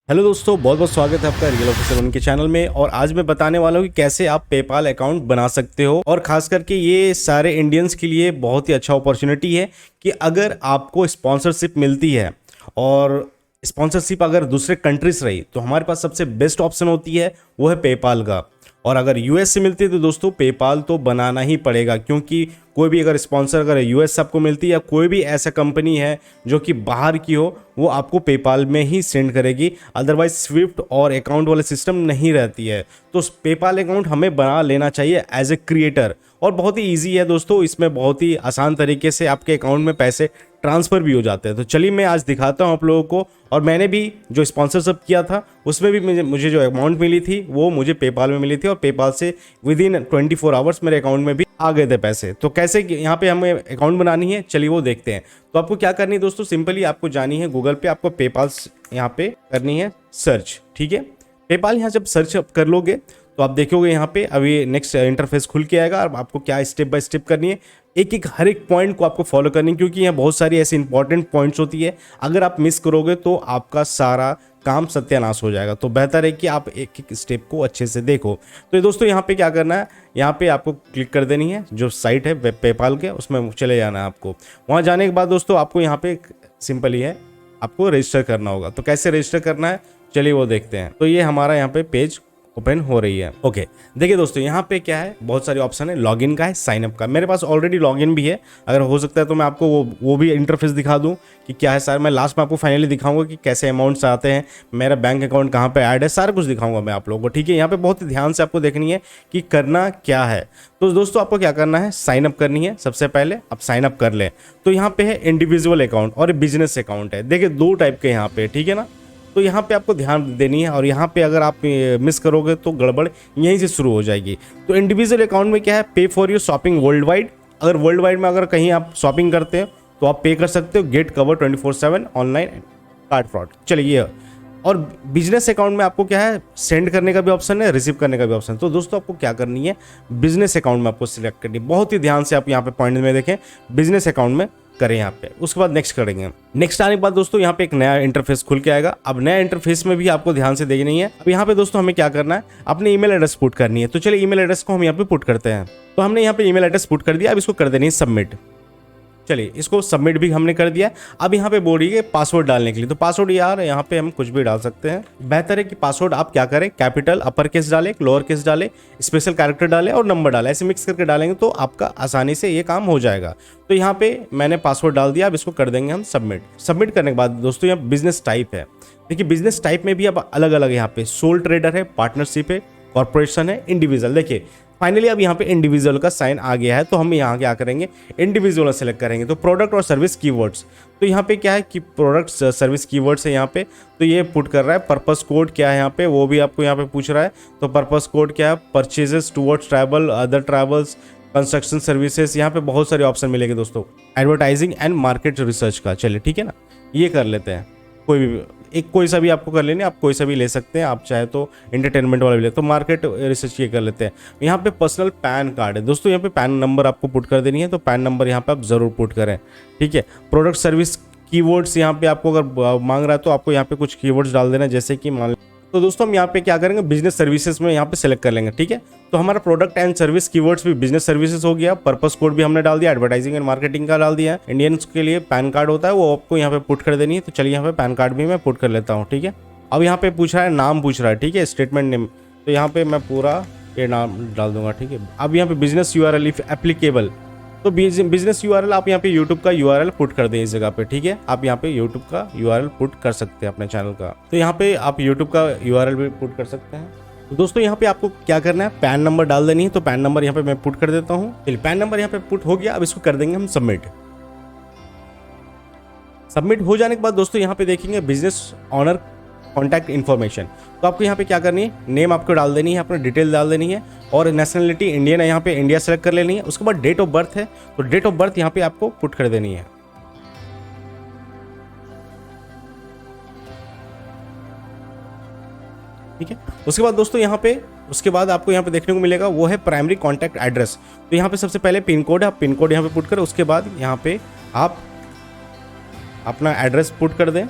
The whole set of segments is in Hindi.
हेलो दोस्तों, बहुत बहुत स्वागत है आपका रियल ऑफिसर वन के चैनल में। और आज मैं बताने वाला हूँ कि कैसे आप पेपाल अकाउंट बना सकते हो। और खास करके ये सारे इंडियंस के लिए बहुत ही अच्छा अपॉर्चुनिटी है कि अगर आपको स्पॉन्सरशिप मिलती है और स्पॉन्सरशिप अगर दूसरे कंट्रीज रही तो हमारे पास सबसे बेस्ट ऑप्शन होती है वो है पेपाल का। और अगर यूएस से मिलती है तो दोस्तों पेपाल तो बनाना ही पड़ेगा, क्योंकि कोई भी अगर स्पॉन्सर अगर यूएस से आपको मिलती है या कोई भी ऐसा कंपनी है जो कि बाहर की हो वो आपको पेपाल में ही सेंड करेगी। अदरवाइज स्विफ्ट और अकाउंट वाले सिस्टम नहीं रहती है। तो पेपाल अकाउंट हमें बना लेना चाहिए एज ए क्रिएटर। और बहुत ही ईजी है दोस्तों, इसमें बहुत ही आसान तरीके से आपके अकाउंट में पैसे ट्रांसफ़र भी हो जाते हैं। तो चलिए मैं आज दिखाता हूँ आप लोगों को। और मैंने भी जो स्पॉन्सरशिप किया था उसमें भी मुझे जो अमाउंट मिली थी वो मुझे पेपाल में मिली थी, और पेपाल से विद इन 24 आवर्स मेरे अकाउंट में भी आ गए थे पैसे। तो कैसे यहाँ पे हमें अकाउंट बनानी है, चलिए वो देखते हैं। तो आपको क्या करनी है दोस्तों, सिंपली आपको जानी है गूगल पे, आपको पेपाल यहाँ पे करनी है सर्च। ठीक है, पेपाल यहाँ जब सर्च कर लोगे तो आप देखोगे यहाँ पे अभी नेक्स्ट इंटरफेस खुल के आएगा। और आपको क्या स्टेप बाय स्टेप करनी है, एक एक हर एक पॉइंट को आपको फॉलो करनी है, क्योंकि यहाँ बहुत सारी ऐसी इंपॉर्टेंट पॉइंट्स होती है। अगर आप मिस करोगे तो आपका सारा काम सत्यानाश हो जाएगा। तो बेहतर है कि आप एक एक स्टेप को अच्छे से देखो। तो ये दोस्तों यहाँ पे क्या करना है, यहाँ पे आपको क्लिक कर देनी है जो साइट है वेब पेपाल के, उसमें चले जाना है आपको। वहाँ जाने के बाद दोस्तों आपको यहाँ पे सिंपल ही है, आपको रजिस्टर करना होगा। तो कैसे रजिस्टर करना है चलिए वो देखते हैं। तो ये हमारा यहाँ पे पेज ओपन हो रही है। ओके, देखिए दोस्तों यहाँ पे क्या है, बहुत सारे ऑप्शन है। लॉगिन का है, साइन अप का। मेरे पास ऑलरेडी लॉगिन भी है। अगर हो सकता है तो मैं आपको वो भी इंटरफेस दिखा दूं कि क्या है। सर मैं लास्ट में आपको फाइनली दिखाऊंगा कि कैसे अमाउंट्स आते हैं, मेरा बैंक अकाउंट कहाँ पे ऐड है, सारा कुछ दिखाऊंगा मैं आप लोगों को। ठीक है, यहाँ पे बहुत ही ध्यान से आपको देखनी है कि करना क्या है। तो दोस्तों आपको क्या करना है, साइन अप करनी है। सबसे पहले आप साइन अप कर लें। तो यहाँ पे है इंडिविजुअल अकाउंट और बिजनेस अकाउंट है। देखिए दो टाइप के यहाँ पे, ठीक है ना। तो यहाँ पे आपको ध्यान देनी है, और यहाँ पे अगर आप मिस करोगे तो गड़बड़ यहीं से शुरू हो जाएगी। तो इंडिविजुअल अकाउंट में क्या है, पे for your shopping world wide. अगर वर्ल्ड वाइड में अगर कहीं आप शॉपिंग करते हो तो आप पे कर सकते हो। Get cover 24/7 online card fraud. चलिए, और बिजनेस अकाउंट में आपको क्या है, सेंड करने का भी ऑप्शन है, रिसीव करने का भी ऑप्शन है। तो दोस्तों आपको क्या करनी है, बिजनेस अकाउंट में आपको सिलेक्ट करनी है। बहुत ही ध्यान से आप यहाँ पे पॉइंट में देखें, बिजनेस अकाउंट में करें यहाँ पे। उसके बाद नेक्स्ट करेंगे। नेक्स्ट आने के बाद दोस्तों यहाँ पे एक नया इंटरफेस खुल के आएगा। अब नया इंटरफेस में भी आपको ध्यान से देखनी है। अब यहाँ पे दोस्तों हमें क्या करना है, अपने ईमेल एड्रेस पुट करनी है। तो चलिए ईमेल एड्रेस को हम यहाँ पे पुट करते हैं। तो हमने यहाँ पे ईमेल एड्रेस पुट कर दिया। अब इसको कर देनी है सबमिट। चलिए इसको सबमिट भी हमने कर दिया। अब यहाँ पे बोल रही है पासवर्ड डालने के लिए। तो पासवर्ड यार यहाँ पे हम कुछ भी डाल सकते हैं। बेहतर है कि पासवर्ड आप क्या करें, कैपिटल अपर केस डालें, लोअर केस डालें, स्पेशल कैरेक्टर डालें और नंबर डालें। ऐसे मिक्स करके डालेंगे तो आपका आसानी से ये काम हो जाएगा। तो यहाँ पे मैंने पासवर्ड डाल दिया। अब इसको कर देंगे हम सबमिट। सबमिट करने के बाद दोस्तों यहाँ बिजनेस टाइप है। देखिए बिजनेस टाइप में भी अब अलग अलग यहाँ पे सोल ट्रेडर है, पार्टनरशिप है, कॉर्पोरेशन है, इंडिविजुअल। देखिए फाइनली अब यहाँ पे इंडिविजुअल का साइन आ गया है। तो हम यहाँ क्या करेंगे, इंडिविजुअल सेलेक्ट करेंगे। तो प्रोडक्ट और सर्विस कीवर्ड्स, तो यहाँ पे क्या है कि प्रोडक्ट सर्विस कीवर्ड्स है यहाँ पे। तो ये पुट कर रहा है। पर्पस कोड क्या है यहाँ पे, वो भी आपको यहाँ पे पूछ रहा है। तो पर्पस कोड क्या है, purchases towards travel, other travels, construction services. यहाँ पे बहुत सारे ऑप्शन मिलेंगे दोस्तों। एडवर्टाइजिंग एंड मार्केट रिसर्च का, चलिए ठीक है ना, ये कर लेते हैं। कोई भी एक, कोई सा भी आपको कर लेने, आप कोई सा भी ले सकते हैं। आप चाहे तो एंटरटेनमेंट वाला भी ले, तो मार्केट रिसर्च ये कर लेते हैं। यहाँ पे पर्सनल पैन कार्ड है दोस्तों। यहाँ पे पैन नंबर आपको पुट कर देनी है। तो पैन नंबर यहाँ पे आप जरूर पुट करें। ठीक है, प्रोडक्ट सर्विस कीवर्ड्स यहाँ पे आपको अगर मांग रहा है तो आपको यहाँ पे कुछ कीवर्ड्स डाल देना, जैसे कि मान। तो दोस्तों हम यहाँ पे क्या करेंगे, बिजनेस सर्विसेज में यहाँ पे सेलेक्ट कर लेंगे। ठीक है, तो हमारा प्रोडक्ट एंड सर्विस कीवर्ड्स भी बिजनेस सर्विसेज हो गया। पर्पस कोड भी हमने डाल दिया, एडवर्टाइजिंग एंड मार्केटिंग का डाल दिया। इंडियंस के लिए पैन कार्ड होता है, वो आपको यहाँ पे पुट कर देनी है। तो चलिए यहाँ पे पैन कार्ड भी मैं पुट कर लेता हूँ। ठीक है, अब यहाँ पे पूछ रहा है, नाम पूछ रहा है। ठीक है, स्टेटमेंट नेम, तो यहाँ पे मैं पूरा ये नाम डाल दूंगा। ठीक है, अब यहाँ पे बिजनेस यूआरएल इफ एप्लीकेबल, तो बिजनेस यूआरएल आप यहाँ पे यूट्यूब का यूआरएल पुट कर दें इस जगह पे। ठीक है, आप यहाँ पे यूट्यूब का यूआरएल पुट कर सकते हैं अपने चैनल का। तो यहाँ पे आप यूट्यूब का यूआरएल भी पुट कर सकते हैं। तो दोस्तों यहाँ पे आपको क्या करना है, पैन नंबर डाल देनी है। तो पैन नंबर यहाँ पे मैं पुट कर देता हूँ। चलिए पैन नंबर यहाँ पे पुट हो गया। अब इसको कर देंगे हम सबमिट। सबमिट हो जाने के बाद दोस्तों यहाँ पे देखेंगे बिजनेस ऑनर कॉन्टैक्ट इन्फॉर्मेशन। तो आपको यहाँ पे क्या करनी है, नेम आपको डाल देनी है, अपनी डिटेल डाल देनी है, और नेशनलिटी इंडियन है, यहाँ पे इंडिया सेलेक्ट कर लेनी है। उसके बाद डेट ऑफ बर्थ है, तो डेट ऑफ बर्थ यहाँ पे आपको पुट कर देनी है। ठीक है, उसके बाद दोस्तों यहाँ पे उसके बाद आपको यहाँ पे देखने को मिलेगा वो है प्राइमरी कॉन्टैक्ट एड्रेस। तो यहाँ पे सबसे पहले पिन कोड है, आप पिन कोड यहाँ पे पुट करें। उसके बाद यहाँ पे आप अपना एड्रेस पुट कर दें।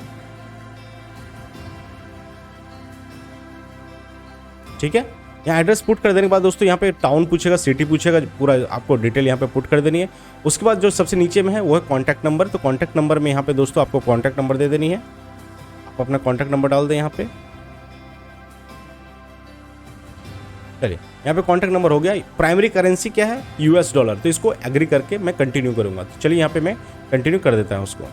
ठीक है। यहाँ एड्रेस पुट कर देने के बाद दोस्तों यहाँ पे टाउन पूछेगा, सिटी पूछेगा, पूरा आपको डिटेल यहाँ पे पुट कर देनी है। उसके बाद जो सबसे नीचे में है वो है कॉन्टैक्ट नंबर। तो कॉन्टैक्ट नंबर में यहाँ पे दोस्तों आपको कॉन्टैक्ट नंबर दे देनी है। आप अपना कॉन्टैक्ट नंबर डाल दें यहाँ पे। चलिए यहाँ पे कॉन्टैक्ट नंबर हो गया। प्राइमरी करेंसी क्या है? US dollar. तो इसको एग्री करके मैं कंटिन्यू करूंगा। तो चलिए यहाँ पे मैं कंटिन्यू कर देता हूँ उसको।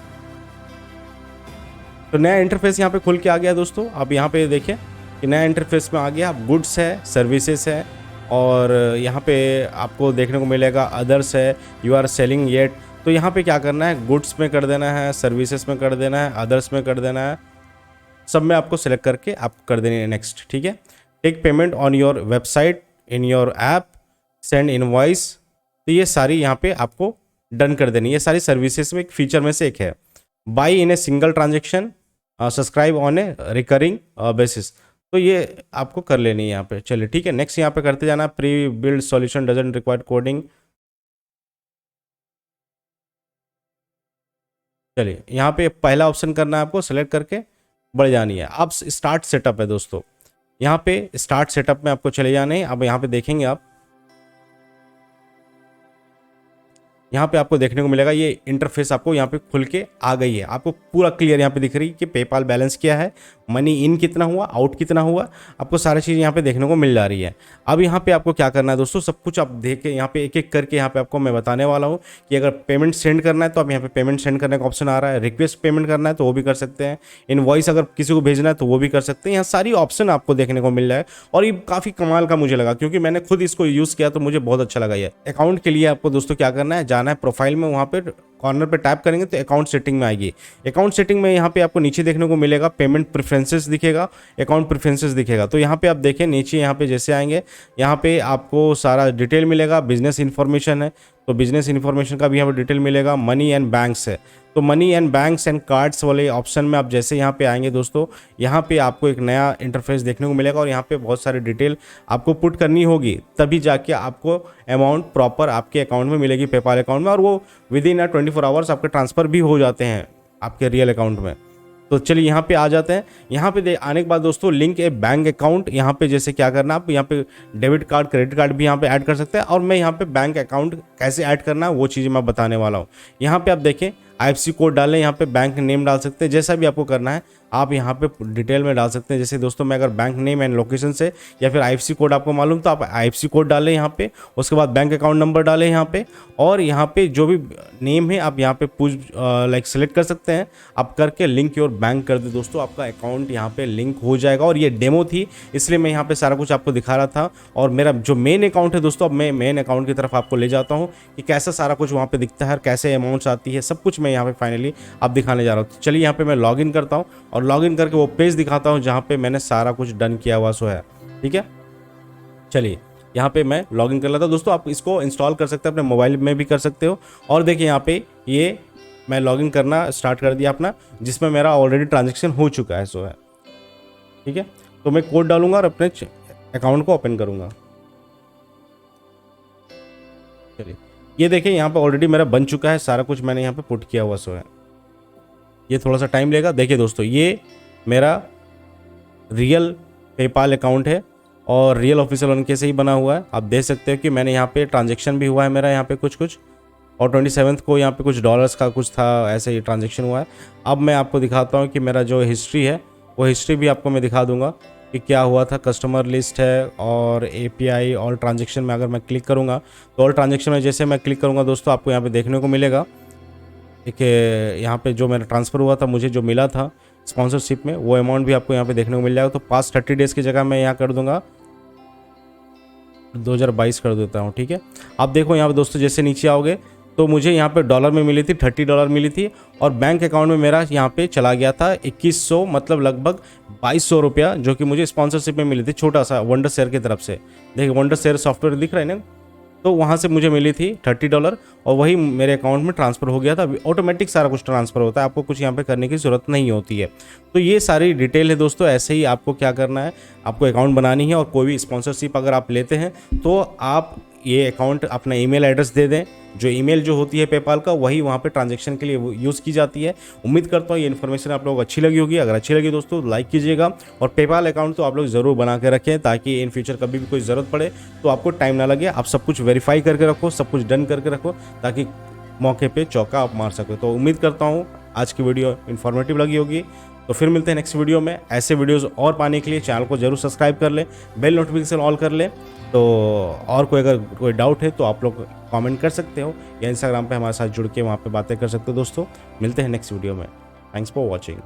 तो नया इंटरफेस यहाँ पे खुल के आ गया दोस्तों। आप यहाँ पे देखिए कि नया इंटरफेस में आ गया। गुड्स है, सर्विसेज है, और यहाँ पे आपको देखने को मिलेगा अदर्स है, यू आर सेलिंग येट। तो यहाँ पे क्या करना है? गुड्स में कर देना है, सर्विसेज में कर देना है, अदर्स में कर देना है, सब में आपको सेलेक्ट करके आपको कर देनी है नेक्स्ट। ठीक है। Take payment on your website, in your app, send invoice. तो ये सारी यहाँ पे आपको डन कर देनी है। ये सारी सर्विसेज में एक फीचर में से एक है। By in a single transaction, subscribe on A recurring basis. तो ये आपको कर लेनी है यहाँ पे। चलिए ठीक है, नेक्स्ट यहाँ पे करते जाना। Pre build solution doesn't require coding. चलिए यहाँ पे पहला ऑप्शन करना है आपको, सेलेक्ट करके बढ़ जानी है। अब स्टार्ट सेटअप है दोस्तों। यहाँ पे स्टार्ट सेटअप में आपको चले जाने हैं। अब यहाँ पे देखेंगे आप, यहाँ पे आपको देखने को मिलेगा ये इंटरफेस आपको यहाँ पे खुल के आ गई है। आपको पूरा क्लियर यहाँ पे दिख रही है कि पेपाल बैलेंस क्या है, मनी इन कितना हुआ, आउट कितना हुआ, आपको सारी चीज़ यहाँ पे देखने को मिल जा रही है। अब यहाँ पे आपको क्या करना है दोस्तों, सब कुछ आप देख के यहाँ पे एक एक करके यहाँ पे आपको मैं बताने वाला हूँ कि अगर पेमेंट सेंड करना है तो आप यहाँ पे पेमेंट सेंड करने का ऑप्शन आ रहा है। रिक्वेस्ट पेमेंट करना है तो वो भी कर सकते हैं। इनवॉइस अगर किसी को भेजना है तो वो भी कर सकते हैं। यहाँ सारी ऑप्शन आपको देखने को मिल रहा है और ये काफ़ी कमाल का मुझे लगा, क्योंकि मैंने खुद इसको यूज़ किया तो मुझे बहुत अच्छा लगा। ये अकाउंट के लिए आपको दोस्तों क्या करना है, जाना है प्रोफाइल में, वहाँ पे कॉर्नर पे टैप करेंगे तो अकाउंट सेटिंग में आएगी। अकाउंट सेटिंग में यहाँ पे आपको नीचे देखने को मिलेगा पेमेंट प्रेफरेंसेस दिखेगा, अकाउंट प्रेफरेंसेस दिखेगा। तो यहाँ पे आप देखें नीचे, यहाँ पे जैसे आएंगे यहाँ पे आपको सारा डिटेल मिलेगा। बिजनेस इन्फॉर्मेशन है तो बिजनेस इन्फॉर्मेशन का भी यहाँ पे डिटेल मिलेगा। मनी एंड बैंक्स है तो money and banks and cards वाले ऑप्शन में आप जैसे यहाँ पे आएंगे दोस्तों, यहाँ पे आपको एक नया इंटरफेस देखने को मिलेगा और यहाँ पे बहुत सारी डिटेल आपको पुट करनी होगी, तभी जाके आपको अमाउंट प्रॉपर आपके अकाउंट में मिलेगी, पेपाल अकाउंट में, और वो विद इन 24 आवर्स आपके ट्रांसफ़र भी हो जाते हैं आपके रियल अकाउंट में। तो चलिए यहाँ पे आ जाते हैं। यहाँ पे आने के बाद दोस्तों लिंक ए बैंक अकाउंट, यहाँ पे जैसे क्या करना, आप यहाँ पे डेबिट कार्ड क्रेडिट कार्ड भी यहाँ पे ऐड कर सकते हैं, और मैं यहाँ पे बैंक अकाउंट कैसे ऐड करना है वो चीज़ें मैं बताने वाला हूँ। यहाँ पे आप देखें IFSC कोड डालें, यहाँ पे बैंक नेम डाल सकते हैं, जैसा भी आपको करना है आप यहाँ पे डिटेल में डाल सकते हैं। जैसे दोस्तों मैं अगर बैंक नेम एंड लोकेशन से या फिर IFSC कोड आपको मालूम तो आप IFSC कोड डालें यहाँ पे, उसके बाद बैंक अकाउंट नंबर डालें यहाँ पे, और यहाँ पे जो भी नेम है आप यहाँ पे लाइक सेलेक्ट कर सकते हैं। आप करके लिंक योर बैंक कर दे दोस्तों, आपका अकाउंट यहाँ पे लिंक हो जाएगा। और ये डेमो थी इसलिए मैं यहाँ पे सारा कुछ आपको दिखा रहा था, और मेरा जो मेन अकाउंट है दोस्तों, अब मैं मेन अकाउंट की तरफ आपको ले जाता हूँ कि कैसा सारा कुछ वहाँ पे दिखता है, कैसे अमाउंट्स आती है, सब कुछ मैं यहाँ पे फाइनली आप दिखाने जा रहा हूँ। चलिए यहाँ पे मैं लॉग इन करता हूँ और लॉग इन करके वो पेज दिखाता हूँ जहाँ पे मैंने सारा कुछ डन किया हुआ सो है। ठीक है, चलिए यहाँ पे मैं लॉग इन कर लेता हूँ दोस्तों। आप इसको इंस्टॉल कर सकते हैं, अपने मोबाइल में भी कर सकते हो। और देखिए यहाँ पे ये मैं लॉग इन करना स्टार्ट कर दिया अपना, जिसमें मेरा ऑलरेडी ट्रांजेक्शन हो चुका है सो है। ठीक है, तो मैं कोड डालूंगा और अपने अकाउंट को ओपन करूंगा। चलिए ये देखिए यहाँ पे ऑलरेडी मेरा बन चुका है, सारा कुछ मैंने यहाँ पे पुट किया हुआ सो है। ये थोड़ा सा टाइम लेगा। देखिए दोस्तों ये मेरा रियल पेपाल अकाउंट है और रियल ऑफिशियल उनके से ही बना हुआ है। आप देख सकते हो कि मैंने यहाँ पे ट्रांजेक्शन भी हुआ है मेरा यहाँ पे कुछ, और 27 को यहाँ पे कुछ डॉलर्स का कुछ था, ऐसे ही ट्रांजेक्शन हुआ है। अब मैं आपको दिखाता हूँ कि मेरा जो हिस्ट्री है वो हिस्ट्री भी आपको मैं दिखा दूंगा कि क्या हुआ था। कस्टमर लिस्ट है और API ऑल ट्रांजेक्शन में अगर मैं क्लिक करूँगा तो ऑल ट्रांजेक्शन में जैसे मैं क्लिक करूँगा दोस्तों, आपको यहाँ पे देखने को मिलेगा एक यहाँ पे जो मेरा ट्रांसफ़र हुआ था, मुझे जो मिला था स्पॉन्सरशिप में, वो अमाउंट भी आपको यहाँ पे देखने को मिल जाएगा। तो पास्ट 30 डेज़ की जगह मैं यहाँ कर दूंगा 2022 कर देता हूँ। ठीक है, आप देखो यहाँ पे दोस्तों जैसे नीचे आओगे तो मुझे यहाँ पे डॉलर में मिली थी, $30 मिली थी, और बैंक अकाउंट में मेरा यहाँ पे चला गया था 2100, मतलब लगभग 2200 रुपया, जो कि मुझे स्पॉन्सरशिप में मिली थी, छोटा सा वंडर शेयर की तरफ से। देखिए वंडर शेयर सॉफ्टवेयर दिख रहा है ना, तो वहाँ से मुझे मिली थी $30 और वही मेरे अकाउंट में ट्रांसफ़र हो गया था। ऑटोमेटिक सारा कुछ ट्रांसफ़र होता है, आपको कुछ यहाँ पे करने की ज़रूरत नहीं होती है। तो ये सारी डिटेल है दोस्तों। ऐसे ही आपको क्या करना है, आपको अकाउंट बनानी है, और कोई भी स्पॉन्सरशिप अगर आप लेते हैं तो आप ये अकाउंट अपना ईमेल एड्रेस दे दें। जो ईमेल जो होती है पेपाल का वही वहाँ पे ट्रांजैक्शन के लिए यूज़ की जाती है। उम्मीद करता हूँ ये इन्फॉर्मेशन आप लोगों को अच्छी लगी होगी। अगर अच्छी लगी दोस्तों लाइक कीजिएगा और पेपाल अकाउंट तो आप लोग ज़रूर बना के रखें, ताकि इन फ्यूचर कभी भी कोई ज़रूरत पड़े तो आपको टाइम ना लगे। आप सब कुछ वेरीफाई करके रखो, सब कुछ डन करके रखो, ताकि मौके पे चौका आप मार सको। तो उम्मीद करता हूँ आज की वीडियो इन्फॉर्मेटिव लगी होगी। तो फिर मिलते हैं नेक्स्ट वीडियो में। ऐसे वीडियोस और पाने के लिए चैनल को जरूर सब्सक्राइब कर लें, बेल नोटिफिकेशन ऑल कर लें। तो और अगर कोई डाउट है तो आप लोग कमेंट कर सकते हो या इंस्टाग्राम पे हमारे साथ जुड़ के वहाँ पे बातें कर सकते हो दोस्तों। मिलते हैं नेक्स्ट वीडियो में। Thanks for watching.